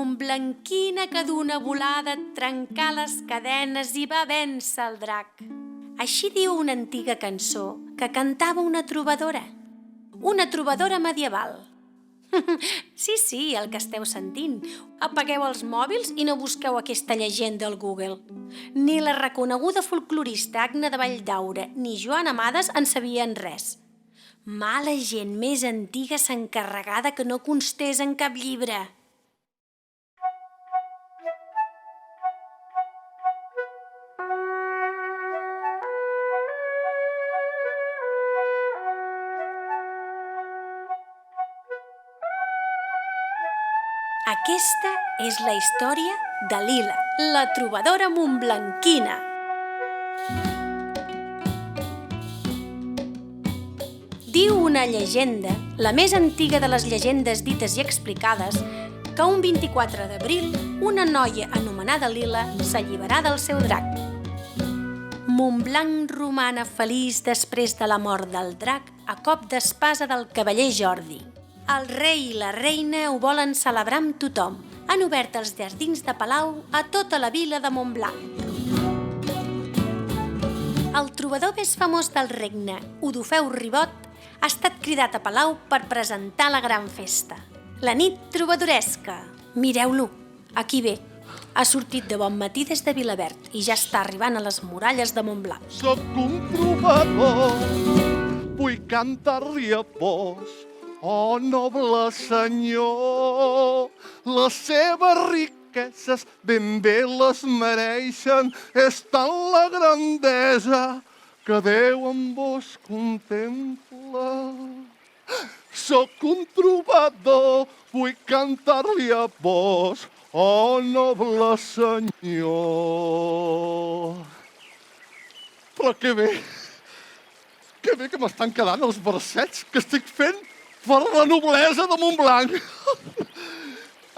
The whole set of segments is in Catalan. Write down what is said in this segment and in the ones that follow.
Montblanquina que d'una volada trencà les cadenes i va vèncer el drac. Així diu una antiga cançó que cantava una trobadora medieval. Sí, el que esteu sentint. Apagueu els mòbils i no busqueu aquesta llegenda al Google. Ni la reconeguda folclorista Agna de Valldaura ni Joan Amades en sabien res. Mala gent més antiga s'encarregada que no constés en cap llibre. Aquesta és la història de Lila, la trobadora montblanquina. Diu una llegenda, la més antiga de les llegendes dites i explicades, que un 24 d'abril una noia anomenada Lila s'alliberà del seu drac. Montblanc romana feliç després de la mort del drac a cop d'espasa del cavaller Jordi. El rei i la reina ho volen celebrar amb tothom. Han obert els jardins de Palau a tota la vila de Montblanc. El trobador més famós del regne, Odofeu Ribot, ha estat cridat a Palau per presentar la gran festa. La nit trobadoresca. Mireu-lo, aquí ve. Ha sortit de bon matí des de Vilaverd i ja està arribant a les muralles de Montblanc. Soc un trobador, vull cantar-li a vos. Oh, noble senyor, les seves riqueses ben bé les mereixen. És tant la grandesa que Déu en vos contempla. Soc un trobador, vull cantar-li a vos. Oh, noble senyor. Però que bé que m'estan quedant els versets que estic fent per la noblesa de Montblanc.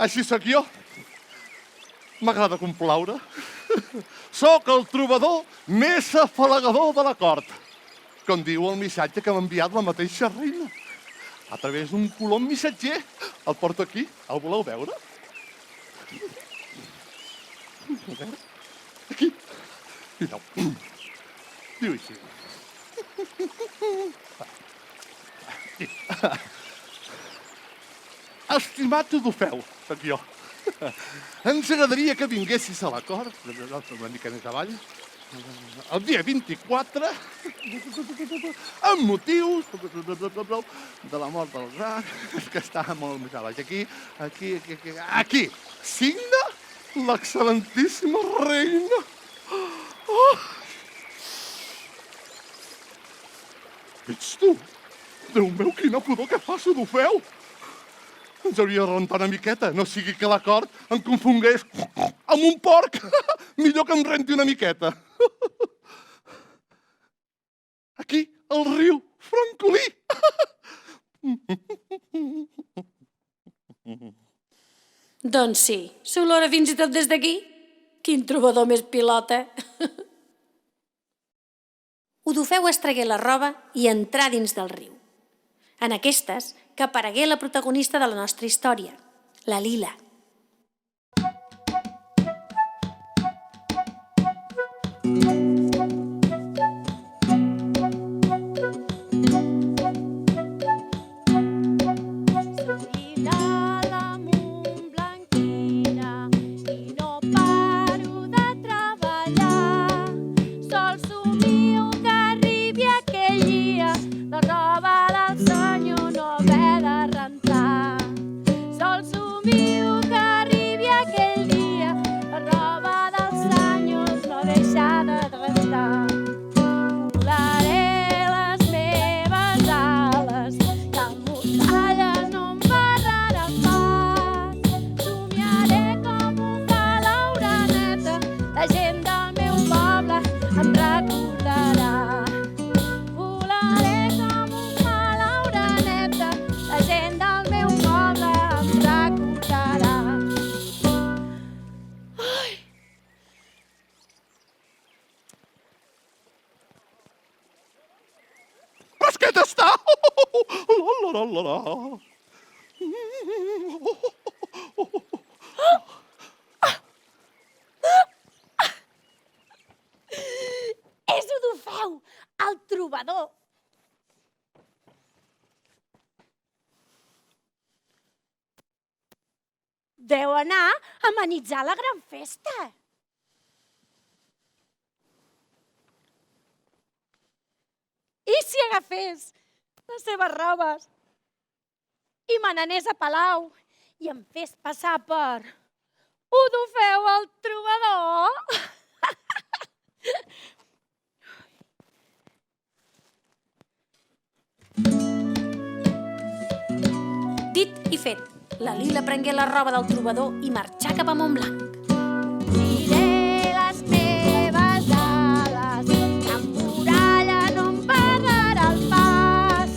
Així sóc jo. M'agrada complaure. Sóc el trobador més afalagador de la cort, com diu el missatge que m'ha enviat la mateixa reina. A través d'un colom missatger. El porto aquí. El voleu veure? Aquí. Mireu. Diu així. Estimat Odofeu, sóc jo. Ens agradaria que vinguessis a la cort, una mica més avall, el dia 24, amb motiu de la mort del drac, que està molt més avall. Aquí, signa l'excel·lentíssima reina. Ets tu? Déu meu, quina pudor que fas, Odofeu! Ens hauria de rentar una miqueta, no sigui que la cort em confongués amb un porc. Millor que em renti una miqueta. Aquí, al riu Francolí. Doncs sí, s'olora fins i tot des d'aquí. Quin trobador més pilota. Odofeu es tragué la roba i entrà dins del riu. En aquestes, que aparegué la protagonista de la nostra història, la Lila. Aquest està! Odofeu, el trobador. Deu anar a amenitzar la gran festa. I si agafés les seves robes i me n'anés a Palau i em fes passar per Odofeu el trobador? Dit i fet, la Lila prengué la roba del trobador i marxà cap a Montblanc. Diré les meves ales, la muralla no em pararà el pas.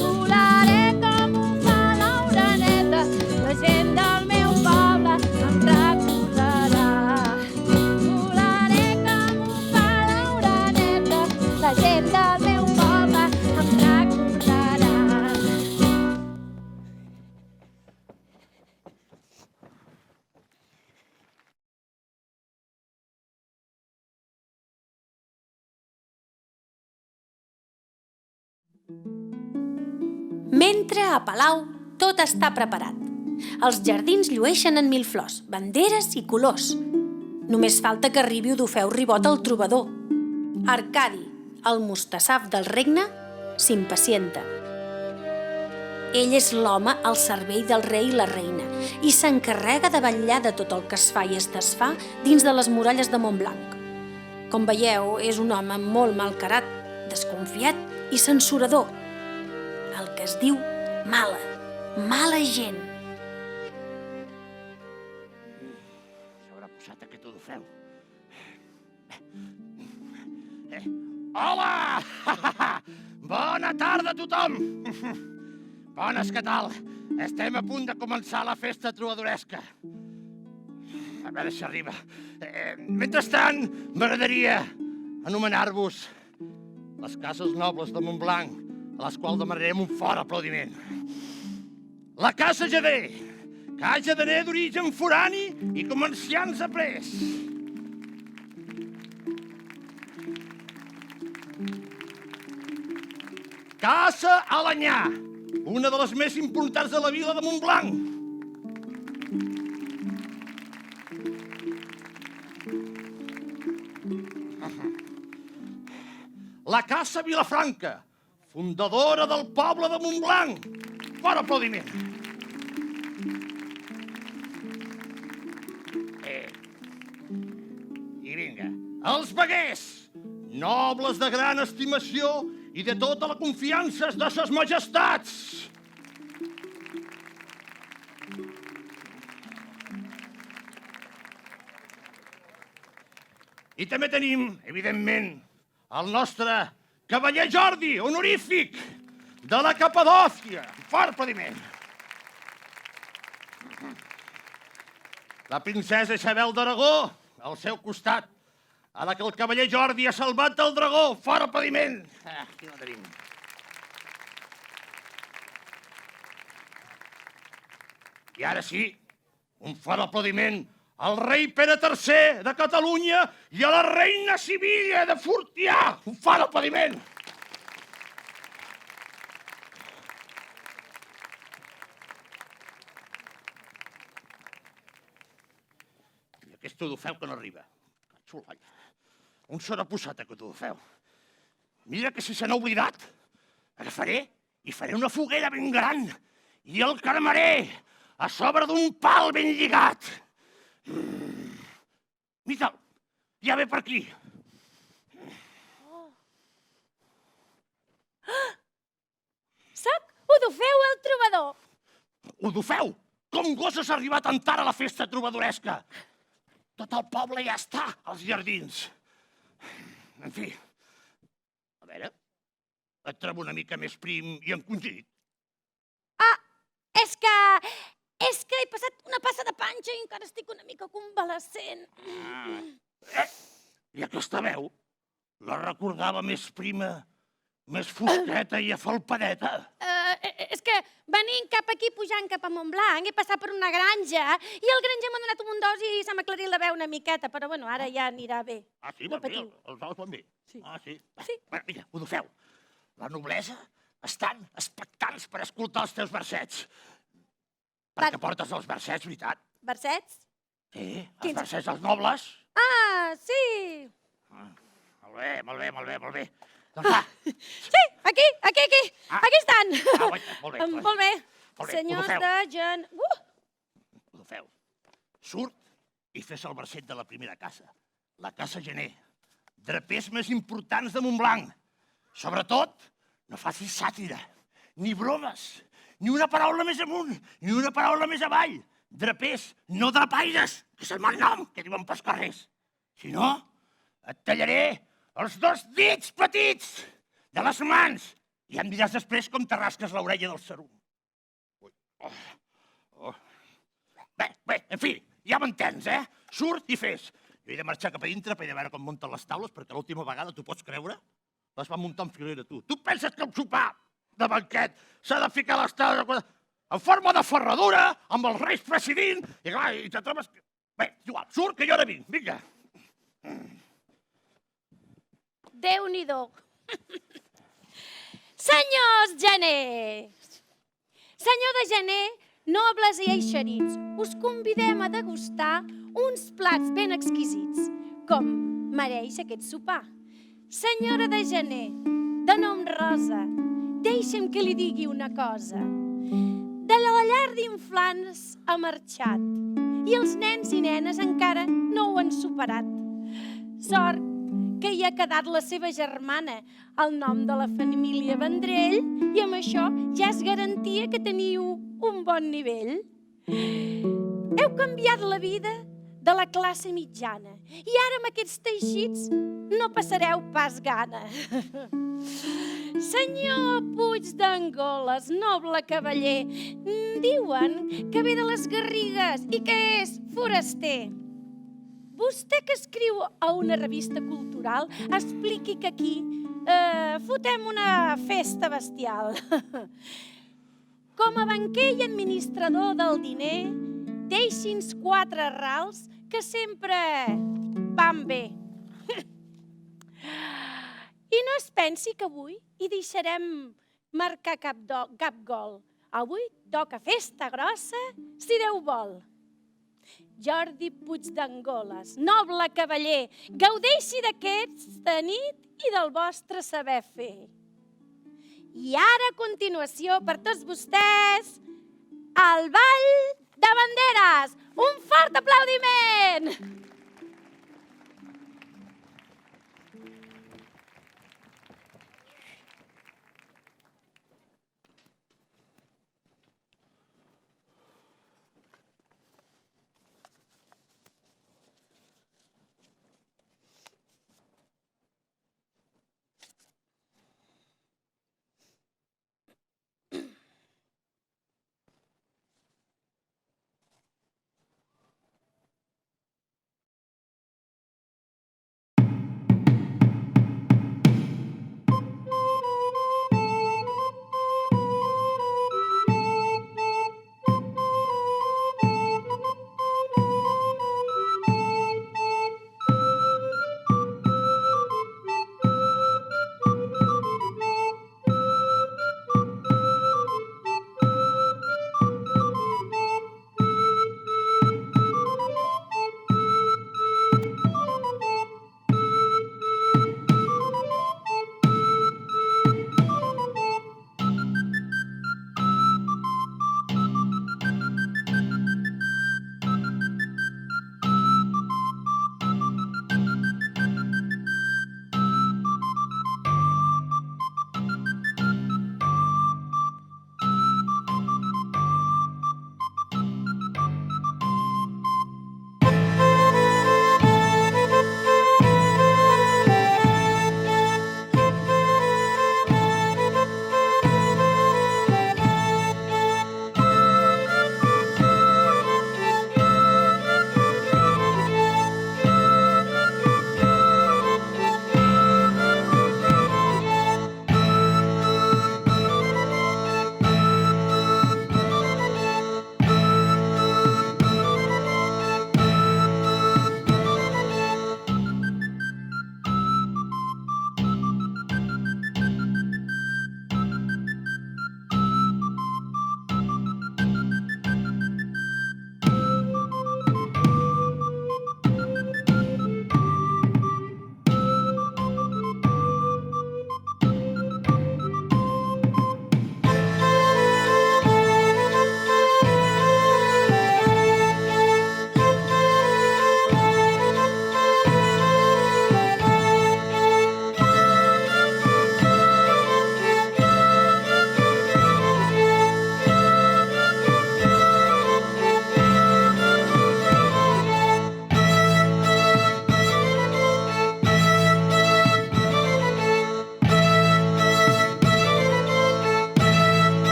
Volaré com ho fa l'oreneta, la gent del meu poble em recordarà. Volaré com ho fa l'oreneta, la gent del meu poble em recordarà. Mentre a Palau tot està preparat. Els jardins llueixen en mil flors, banderes i colors. Només falta que arribi Odofeu Ribot el trobador. Arcadi, el mostassaf del regne, s'impacienta. Ell és l'home al servei del rei i la reina i s'encarrega de vetllar de tot el que es fa i es desfà dins de les muralles de Montblanc. Com veieu, és un home molt malcarat, desconfiat i censurador. El que es diu mala gent. S'haurà posat aquest Odofeu. Hola! Bona tarda a tothom! Bones, què tal? Estem a punt de començar la festa trobadoresca. A veure si arriba. Mentrestant, m'agradaria anomenar-vos les cases nobles de Montblanc, a les quals demanarem un fort aplaudiment. La Casa Jader, casa d'aner d'origen forani i comerciants a pres. Casa Alanyà, una de les més importants de la vila de Montblanc. La Casa Vilafranca, fundadora del poble de Montblanc. Fort aplaudiment. I vinga, els veguers, nobles de gran estimació i de tota la confiança de ses majestats. I també tenim, evidentment, el nostre cavaller Jordi, honorífic, de la Capadòcia. Fort aplaudiment. La princesa Isabel d'Aragó, al seu costat, a la que el cavaller Jordi ha salvat del dragó. Fort aplaudiment. Aquí la tenim. I ara sí, un fort aplaudiment al rei Pere III de Catalunya i a la reina Sibilla de Fortià. Un fort aplaudiment. I aquest Odofeu que no arriba. Xulalla. On s'haurà posat aquest Odofeu? Mira que si se n'ha oblidat. Agafaré i faré una foguera ben gran i el cremaré a sobre d'un pal ben lligat. Mira'l, ja ve per aquí. Soc Odofeu el trobador. Odofeu, com goses arribar tan tard a la festa trobadoresca? Tot el poble ja està als jardins. En fi, a veure, et trobo una mica més prim i encongit. És que he passat una passa de panxa i encara estic una mica convalescent. I aquesta veu la recordava més prima, més fosqueta i afalpadeta. És que venint cap aquí pujant pujant cap a Montblanc, he passat per una granja i el granger m'ha donat un munt d'ous i s'ha aclarit la veu una miqueta, però bueno, ara ja anirà bé. Ah, sí, No van bé, patiu. els ous van bé. Sí. Ah, sí. Sí. Bueno, mira, ho feu. La noblesa estan expectants per escoltar els teus versets. Perquè portes els versets, veritat? Versets? Sí, els Quins? versets dels nobles. Ah, sí! Molt bé, molt bé, molt bé, molt bé. Doncs va. Sí, aquí! Ah. Aquí estan! Guaita, molt bé. Molt bé. Molt bé, Senyors ho feu. de Gen... Ho feu. Surt i fes el verset de la primera casa, la casa Gener. Drapers més importants de Montblanc. Sobretot, no facis sàtira, ni bromes, ni una paraula més amunt, ni una paraula més avall. Drapers, no drapaires, que és el mal nom que diuen pels carrers. Si no, et tallaré els 2 dits petits de les mans i em diràs després com te rasques l'orella del serum. Bé, en fi, ja m'entens, eh? Surt i fes. Jo he de marxar cap a dintre per ir a veure com munten les taules, perquè l'última vegada, tu pots creure, les van muntar en filera, tu. Tu penses que el sopar de banquet s'ha de ficar les taules en forma de ferradura, amb els reis presidint, i clar, i te trobes... Bé, igual, surt que jo ara vinc, vinga. Déu-n'hi-do. Senyors Geners! Senyor de Gener, nobles i eixerits, us convidem a degustar uns plats ben exquisits, com mereix aquest sopar. Senyora de Gener, de nom Rosa, deixi'm que li digui una cosa. De la llar d'inflants ha marxat i els nens i nenes encara no ho han superat. Sort que hi ha quedat la seva germana, el nom de la família Vendrell, i amb això ja és garantia que teniu un bon nivell. Heu canviat la vida de la classe mitjana i ara amb aquests teixits no passareu pas gana. Senyor Puig d'Angoles, noble cavaller, diuen que ve de les Garrigues i que és foraster. Vostè que escriu a una revista cultural, expliqui que aquí fotem una festa bestial. Com a banquer i administrador del diner, deixi'ns 4 rals que sempre van bé. I no es pensi que avui hi deixarem marcar cap gol. Avui toca festa grossa, si Déu vol. Jordi Puig d'Angoles, noble cavaller, gaudeixi d'aquesta nit i del vostre saber fer. I ara, a continuació, per tots vostès, el Ball de Banderes. Un fort aplaudiment!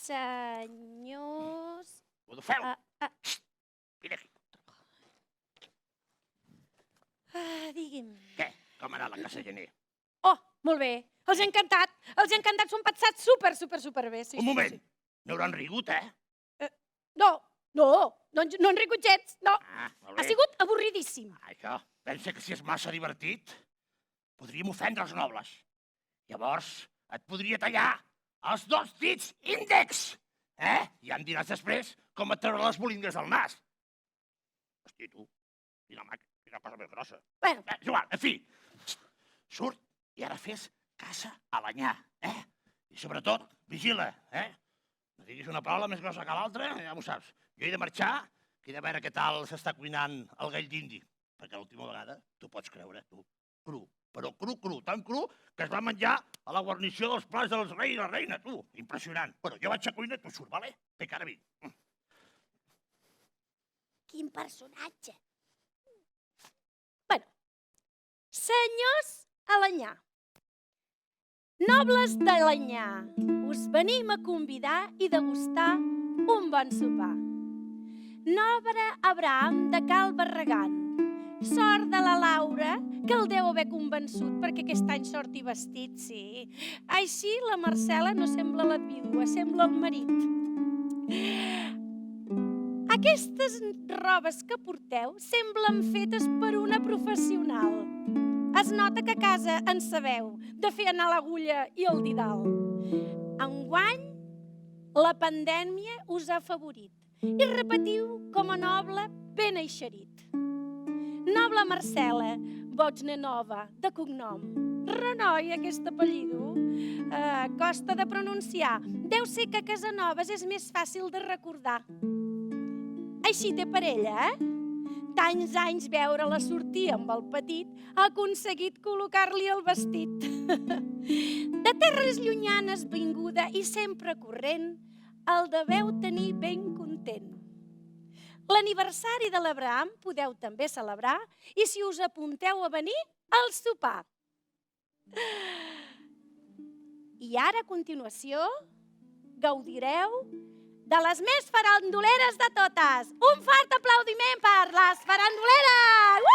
Senyors... Ho feu? Vine aquí. Digui'm... Què? Com ha anat la casa gener? Oh, molt bé. Els he encantat. S'ho han passat super bé. Sí, Un moment. No hauran rigut, No han rigut gens. No, molt ha bé. sigut avorridíssim. Això. Pensa que si és massa divertit, podríem ofendre els nobles. Llavors, et podria tallar els 2 dits índex. I ja em diràs després com et treure les bolingues del nas. Hosti, tu. Quina cosa més grossa. Bueno, És igual, en fi. Surt i ara fes caça a l'anyà, I sobretot, vigila, No diguis una paraula més grossa que l'altra, ja m'ho saps. Jo he de marxar, que he de veure què tal s'està cuinant el gall d'indi. Perquè l'última vegada, tu pots creure, tu, cru, però cru, tan cru, que es va menjar a la guarnició dels plats dels reis i la reina, tu. Impressionant. Però jo vaig a cuina i tu surt, vale? Té cara vi. quin personatge. Bueno, senyors Alanyà, nobles d'Alanyà, us venim a convidar i degustar un bon sopar. Nobre Abraham de Cal Barragán, sort de la Laura, que el deu haver convençut perquè aquest any sorti vestit, sí. Així la Marcela no sembla la vídua, sembla el marit. Aquestes robes que porteu semblen fetes per una professional. Es nota que a casa en sabeu de fer anar l'agulla i el didal. Enguany, la pandèmia us ha afavorit i repetiu com a noble ben eixerit. Noble Marcela, Bojnenova, de cognom. Renoi, aquest apellido. Costa de pronunciar. Deu ser que a Casanovas és més fàcil de recordar. Així té parella, Tants anys veure-la sortir amb el petit ha aconseguit col·locar-li el vestit. De terres llunyanes vinguda i sempre corrent, el deveu tenir ben content. L'aniversari de l'Abraham podeu també celebrar i si us apunteu a venir, al sopar. I ara, a continuació, gaudireu de les més faranduleres de totes. Un fort aplaudiment per les faranduleres!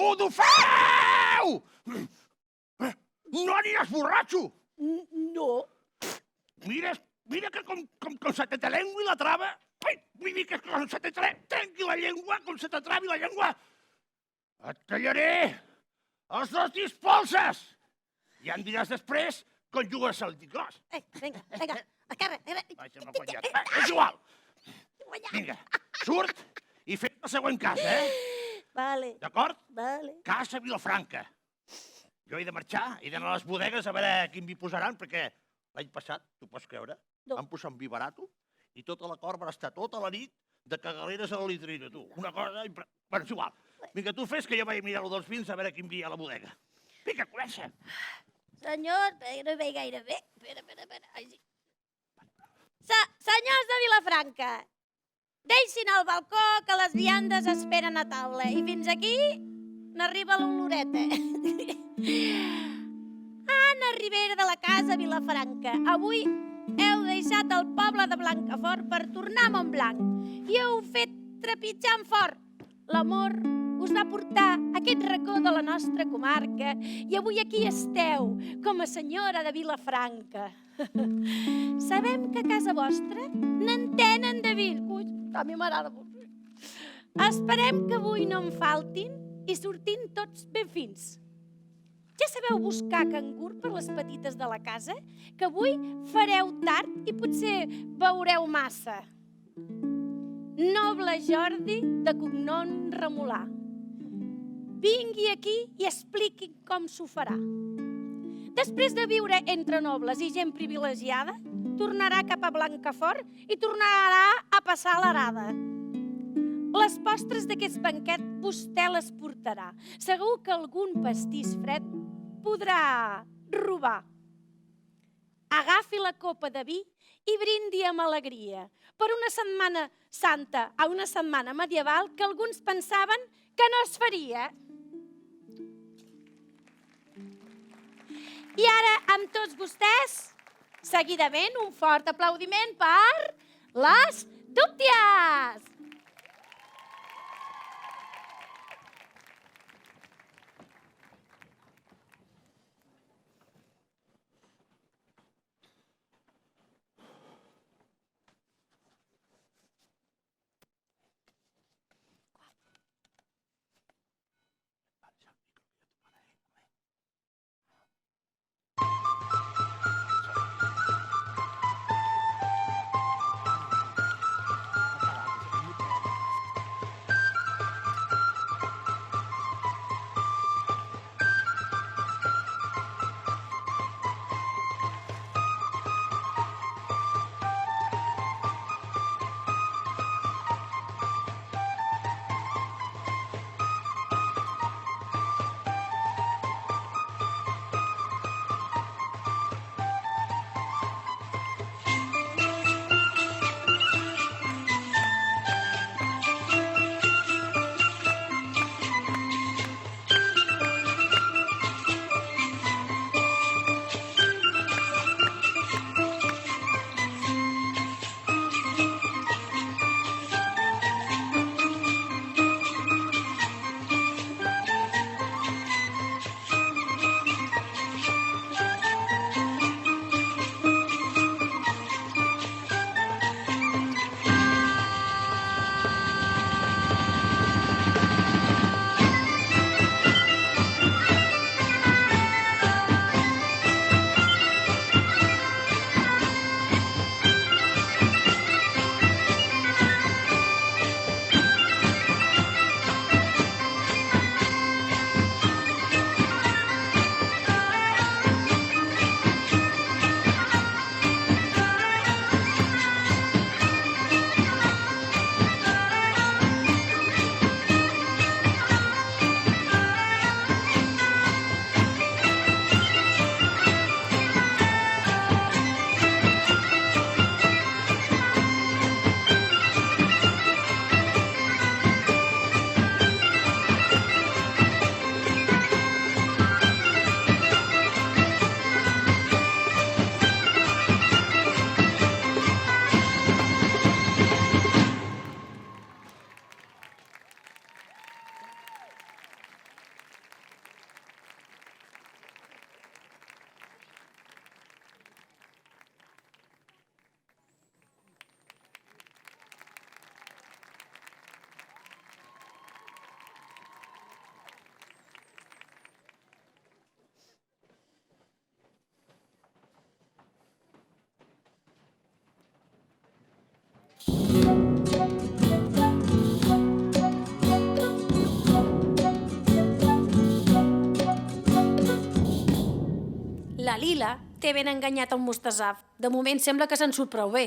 Ho feu! No aniràs borratxo! No. Mira que com se te lengui la trava... Ai, vull dir que com se te trenqui la llengua, com se te travi la llengua... Et tallaré els 2 dispolses! Ja em diràs després quan jugues al diclòs. Vinga, a carrer. Vaja, m'ha guanyat. És igual. Vinga, surt i fes el següent cas, Vale. D'acord? Vale. Casa Vilafranca. Jo he de marxar, he d'anar a les bodegues a veure quin vi posaran, perquè l'any passat, tu pots creure, van posar un vi barato i tota la cort va estar tota la nit de cagaleres a la litrina, tu. Una cosa... Bueno, és igual. Vinga, tu fes que jo vaig a mirar-ho dels vins a veure quin vi hi ha a la bodega. Vinga, comença. Senyor, no ve gaire bé. Espera. Ai, sí. Senyors de Vilafranca, deixin al balcó que les viandes esperen a taula. I fins aquí n'arriba l'oloreta. Anna Ribera de la Casa Vilafranca. Avui heu deixat el poble de Blancafort per tornar a Montblanc i heu fet trepitjant fort. L'amor us va portar a aquest racó de la nostra comarca i avui aquí esteu com a senyora de Vilafranca. Sabem que a casa vostra n'entenen de vi. Ui, a mi m'agrada molt. Esperem que avui no en faltin i sortin tots ben fins. Ja sabeu buscar cangur per les petites de la casa? Que avui fareu tard i potser veureu massa. Noble Jordi, de cognom Remolà. Vingui aquí i expliqui com s'ho farà. Després de viure entre nobles i gent privilegiada, tornarà cap a Blancafort i tornarà a passar l'arada. Les postres d'aquest banquet vostè les portarà. Segur que algun pastís fred podrà robar. Agafi la copa de vi i brindi amb alegria per una setmana santa a una setmana medieval que alguns pensaven que no es faria. I ara, amb tots vostès, seguidament, un fort aplaudiment per les Dúcties! Lila té ben enganyat el Mustazaf. De moment sembla que se'n surt prou bé.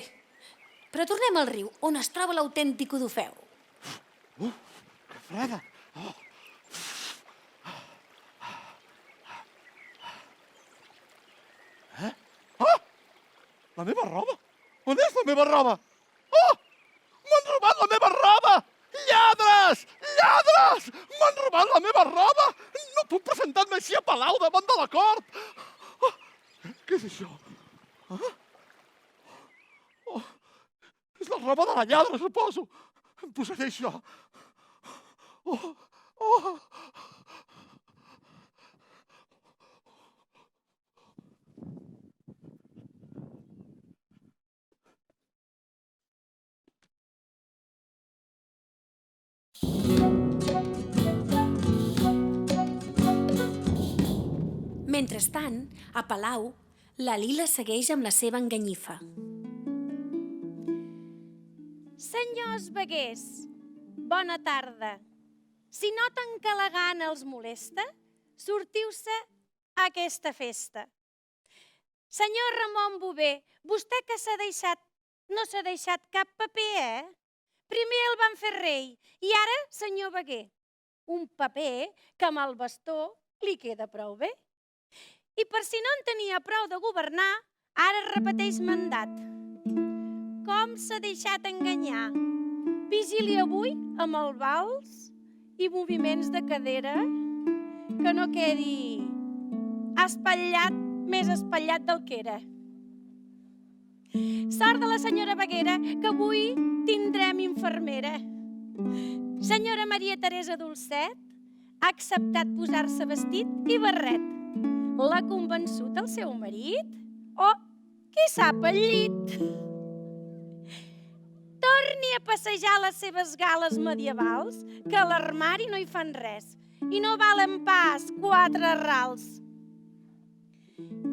Però tornem al riu, on es troba l'autèntic Odofeu. Que freda! La meva roba? On és la meva roba? Oh! M'han robat la meva roba! Lladres! Lladres! M'han robat la meva roba! No puc presentar-me així a Palau davant de la cort! Oh! Què és això? Oh! És la roba de la lladra, suposo. Em posaré això. Oh! Oh! Mentrestant, a Palau, la Lila segueix amb la seva enganyifa. Senyors veguers, bona tarda. Si noten que la gana els molesta, sortiu-se a aquesta festa. Senyor Ramon Bové, vostè que no s'ha deixat cap paper, Primer el van fer rei i ara senyor veguer. Un paper que amb el bastó li queda prou bé. I per si no en tenia prou de governar, ara repeteix mandat. Com s'ha deixat enganyar? Vigili avui amb el vals i moviments de cadera, que no quedi espatllat, més espatllat del que era. Sort de la senyora Veguera, que avui tindrem infermera. Senyora Maria Teresa Dolcet ha acceptat posar-se vestit i barret. L'ha convençut el seu marit? O, qui sap, el llit? Torni a passejar les seves gales medievals, que a l'armari no hi fan res i no valen pas 4 rals.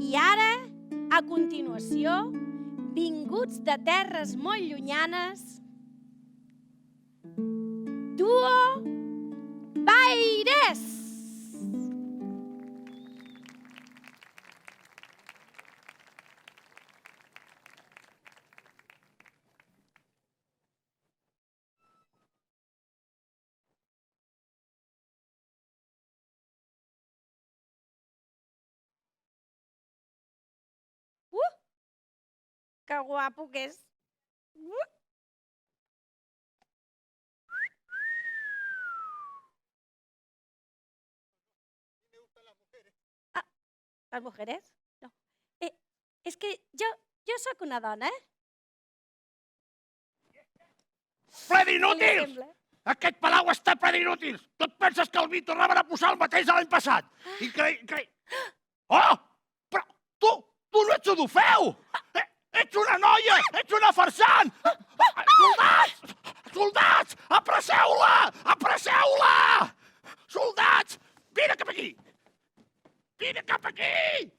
I ara, a continuació, vinguts de terres molt llunyanes, Duo Baires! Que guapo que és. Ah, les mujeres? No. És que jo sóc una dona, Ple d'inútils! Aquest palau està ple d'inútils! Tot penses que el vi tornaven a posar el mateix de l'any passat! Oh! Però tu no ets Odofeu! Ets una noia! Ets una farsant! Soldats! Soldats! Apresseu-la! Apresseu-la! Soldats! Vine cap aquí! Vine cap aquí!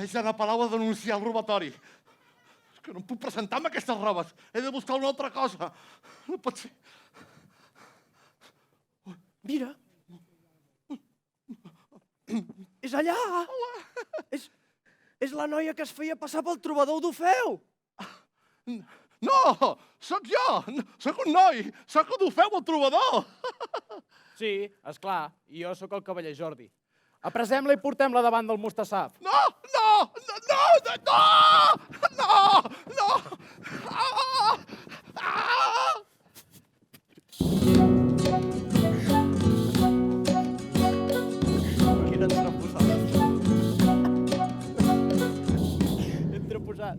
Haig d'anar a Palau a denunciar el robatori. És que no em puc presentar amb aquestes robes. He de buscar una altra cosa. No pot ser. Mira. És allà. És la noia que es feia passar pel trobador d'Ofeu. No, sóc jo. Sóc un noi. Sóc un Ofeu, el trobador. Sí, esclar. I jo sóc el cavaller Jordi. Apresem-la i portem-la davant del Mustasaf. No, no, no, no, no, no, no. Ah, ah. Quina entreposada. Entreposat.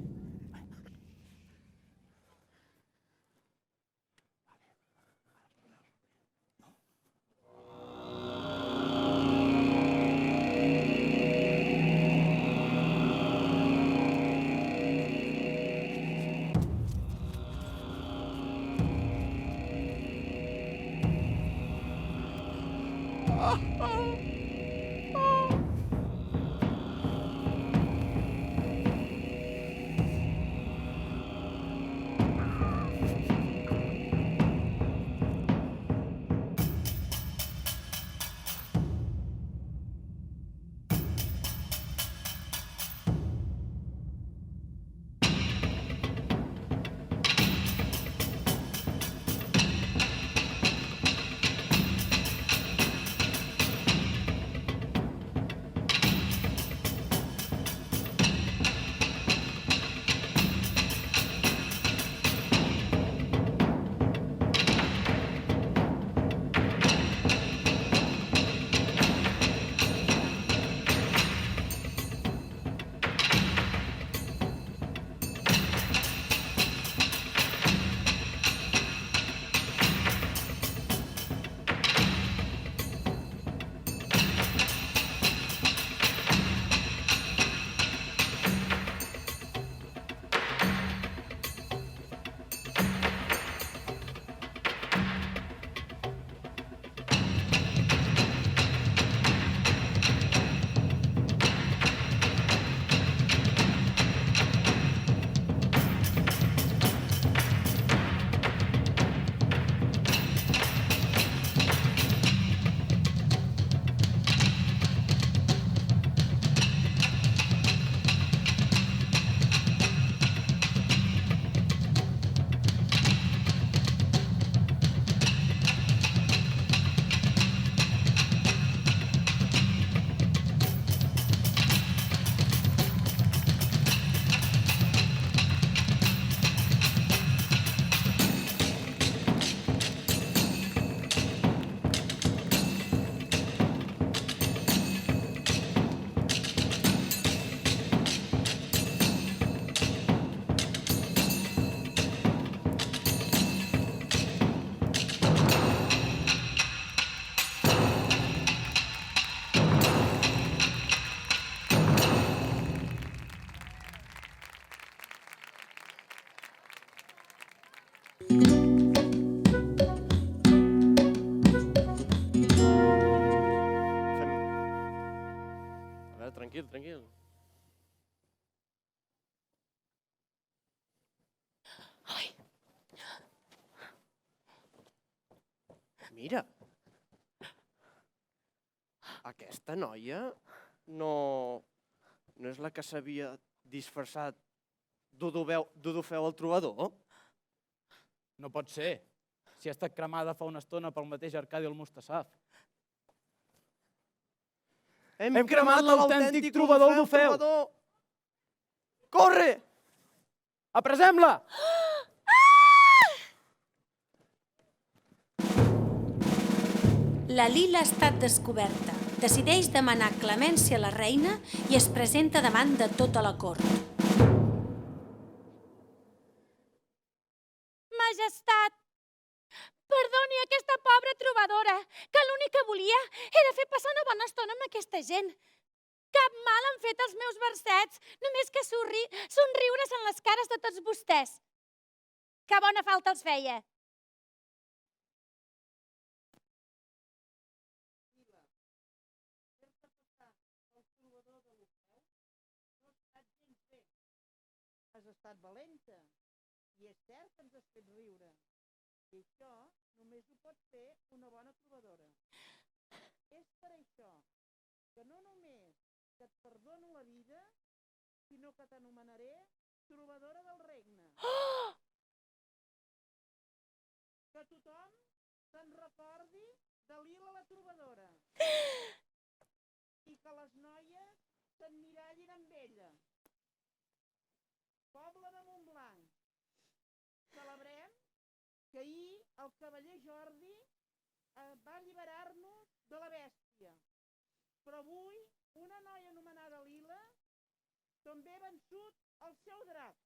Tranquil, tranquil. Mira. Aquesta noia no és la que s'havia disfressat d'Odofeu el trobador? No pot ser. Si ha estat cremada fa una estona pel mateix Arcadi el Mustasaf. Hem cremat l'autèntic trobador d'Ofeu! Corre! Apresem-la! La Lila ha estat descoberta. Decideix demanar clemència a la reina i es presenta davant de tota la cort. Majestat, perdoni aquesta pobra trobadora, que l'únic que volia era fer passar una bona estona amb aquesta gent. Cap mal han fet els meus versets, només que somriures en les cares de tots vostès. Que bona falta els feia. estat valenta. I és cert que ens has fet riure. I això només ho pot fer una bona trobadora. És per això que no només que et perdono la vida, sinó que t'anomenaré trobadora del regne. Que tothom se'n recordi de Lila la trobadora. I que les noies s'emmirallin amb ella. Poble de Montblanc, celebrem que ahir el cavaller Jordi va alliberar-nos de la bèstia. Però avui una noia anomenada Lila també ha vençut el seu drac.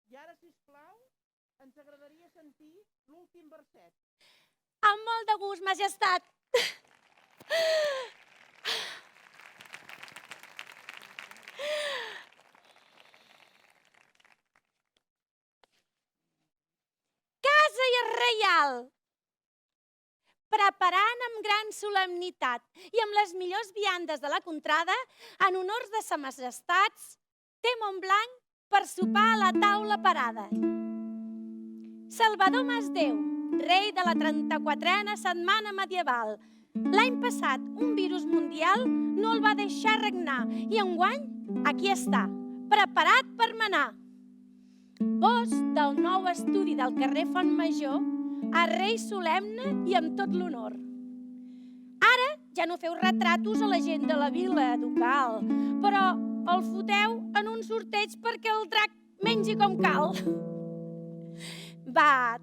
I ara, sisplau, ens agradaria sentir l'últim verset. Amb molt de gust, majestat. Casa reial, preparant amb gran solemnitat i amb les millors viandes de la contrada, en honors de sa majestats, té Montblanc per sopar a la taula parada. Salvador Masdeu, rei de la 34a setmana medieval. L'any passat, un virus mundial no el va deixar regnar i enguany, aquí està, preparat per manar. Vos, del nou estudi del carrer Font Major, a rei solemne i amb tot l'honor. Ara ja no feu retratos a la gent de la vila ducal, però el foteu en un sorteig perquè el drac mengi com cal. Va,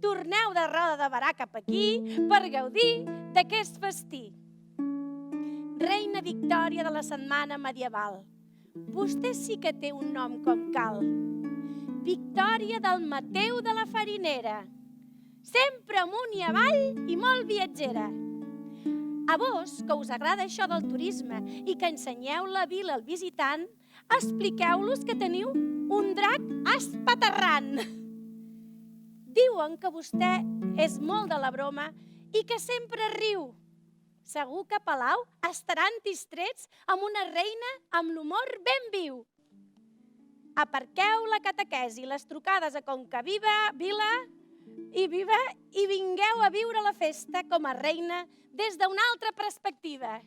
torneu de Roda de Barà cap aquí per gaudir d'aquest festí. Reina Victòria de la setmana medieval, vostè sí que té un nom com cal. Victòria del Mateu de la Farinera, sempre amunt i avall i molt viatgera. A vos, que us agrada això del turisme i que ensenyeu la vila al visitant, expliqueu-los que teniu un drac espaterrant. Diuen que vostè és molt de la broma i que sempre riu. Segur que a Palau estaran distrets amb una reina amb l'humor ben viu. Aparqueu la catequesi, les trucades a Concaviva, Vila i Viva i vingueu a viure la festa com a reina des d'una altra perspectiva.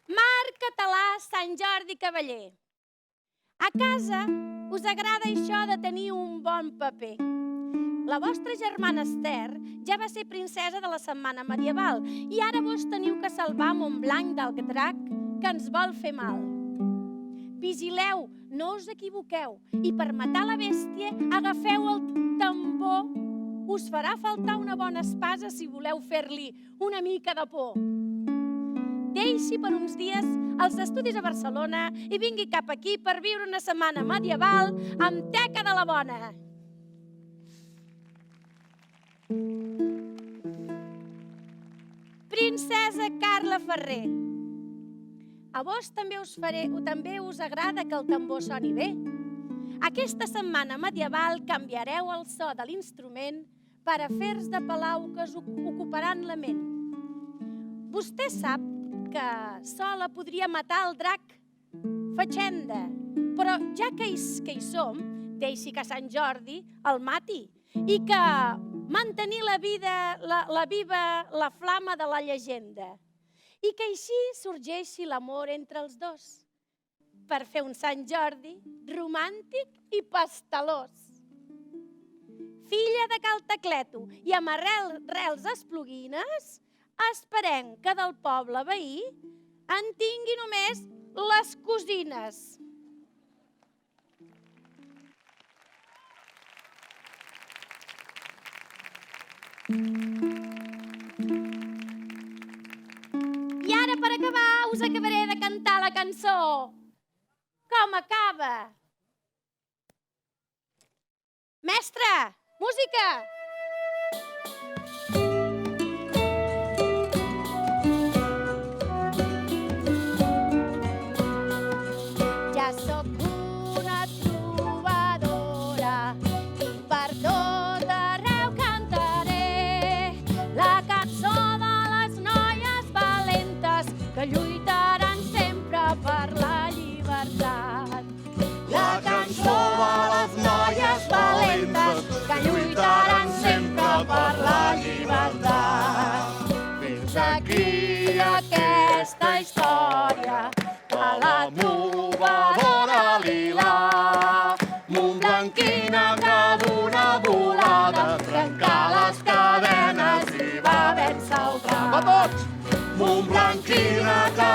Marc Català, Sant Jordi Cavaller. A casa us agrada això de tenir un bon paper. La vostra germana Esther ja va ser princesa de la setmana medieval i ara vos teniu que salvar Montblanc del drac que ens vol fer mal. Vigileu, no us equivoqueu, i per matar la bèstia agafeu el tambor. Us farà faltar una bona espasa si voleu fer-li una mica de por. Deixi per uns dies els estudis a Barcelona i vingui cap aquí per viure una setmana medieval amb teca de la bona. Princesa Carla Ferrer, a vos també us agrada que el tambor soni bé. Aquesta setmana medieval canviareu el so de l'instrument per afers de palau que us ocuparan la ment. Vostè sap que sola podria matar el drac Fatxenda, però ja que hi som, deixi que Sant Jordi el mati i que mantenir viva la flama de la llegenda i que així sorgeixi l'amor entre els dos per fer un Sant Jordi romàntic i pastelós. Filla de Cal Tacleto i amb arrels espluguines, esperem que del poble veí en tingui només les cosines. I ara, per acabar, us acabaré de cantar la cançó. Com acaba? Mestre, música! Ja sóc una trobadora i per tot arreu cantaré la cançó de fins aquí aquesta història de la trobadora lila. Montblanquina que d'una volada trencà les cadenes i va vèncer el drac. Va tots! Montblanquina que